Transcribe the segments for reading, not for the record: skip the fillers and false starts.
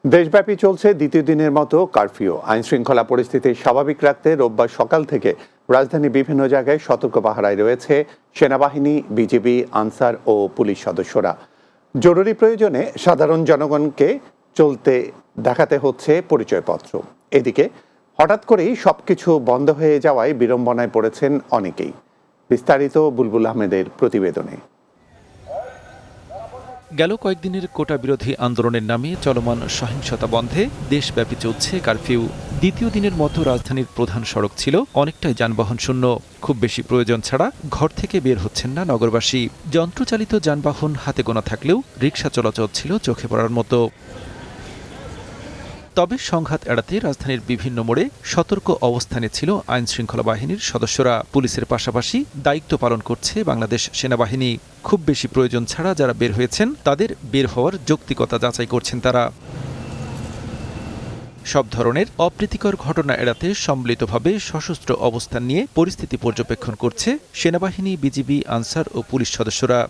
দেশব্যাপী চলছে দ্বিতীয় দিনের মতো কারফিউ। আইনশৃঙ্খলা পরিস্থিতি স্বাভাবিক রাখতে রোববার সকাল থেকে রাজধানীর বিভিন্ন জায়গায় সতর্ক পাহারায় রয়েছে সেনাবাহিনী, বিজিবি, আনসার ও পুলিশ সদস্যরা। জরুরি প্রয়োজনে সাধারণ জনগণকে চলতে দেখাতে হচ্ছে পরিচয়পত্র। এদিকে হঠাৎ করেই সবকিছু বন্ধ হয়ে যাওয়ায় বিড়ম্বনায় পড়েছেন অনেকেই। বিস্তারিত বুলবুল আহমেদের প্রতিবেদনে। গেল কয়েকদিনের কোটা বিরোধী আন্দোলনের নামে চলমান সহিংসতা বন্ধে দেশব্যাপী চলছে কারফিউ। দ্বিতীয় দিনের মতো রাজধানীর প্রধান সড়ক ছিল অনেকটাই যানবাহন শূন্য। খুব বেশি প্রয়োজন ছাড়া ঘর থেকে বের হচ্ছেন না নগরবাসী। যন্ত্রচালিত যানবাহন হাতে গোনা থাকলেও রিকশা চলাচল ছিল চোখে পড়ার মতো। তবে সংঘাত এড়াতে রাজধানীর বিভিন্ন মোড়ে সতর্ক অবস্থানে ছিল আইনশৃঙ্খলা বাহিনীর সদস্যরা। পুলিশের পাশাপাশি দায়িত্ব পালন করছে বাংলাদেশ সেনাবাহিনী। খুব বেশি প্রয়োজন ছাড়া যারা বের হয়েছেন তাদের বের হওয়ার যৌক্তিকতা যাচাই করছেন তারা। সব ধরনের অপ্রীতিকর ঘটনা এড়াতে সম্মিলিতভাবে সশস্ত্র অবস্থান নিয়ে পরিস্থিতি পর্যবেক্ষণ করছে সেনাবাহিনী, বিজিবি, আনসার ও পুলিশ সদস্যরা।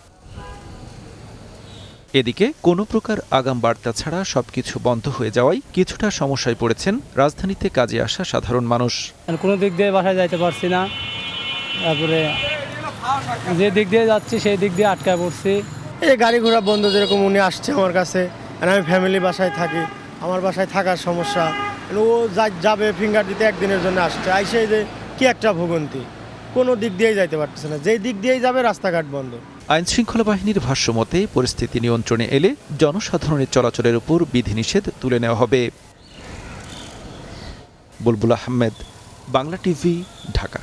এদিকে কোনো প্রকার আগাম বার্তা ছাড়া সবকিছু বন্ধ হয়ে যাওয়ায় কিছুটা সমস্যায় পড়েছেন রাজধানীতে কাজে আসা সাধারণ মানুষ। কোনো দিক দিয়ে বাসায় যাইতে পারছি না, তারপরে যে দিক দিয়ে যাচ্ছি সেই দিক দিয়ে আটকায় পড়ছি। এই গাড়ি ঘোড়া বন্ধ, যেরকম উনি আসছে আমার কাছে, আর আমি ফ্যামিলি বাসায় থাকি, আমার বাসায় থাকার সমস্যা। ও যাবে ফিঙ্গার দিতে, একদিনের জন্য আসছে, আইসে যে কি একটা ভোগান্তি, কোনো দিক দিয়েই যাইতে পারতেছে না, যেই দিক দিয়েই যাবে রাস্তাঘাট বন্ধ। আইনশৃঙ্খলা বাহিনীর ভাষ্যমতে পরিস্থিতি নিয়ন্ত্রণে এলে জনসাধারণের চলাচলের উপর বিধিনিষেধ তুলে নেওয়া হবে। বুলবুল আহমেদ, বাংলা টিভি, ঢাকা।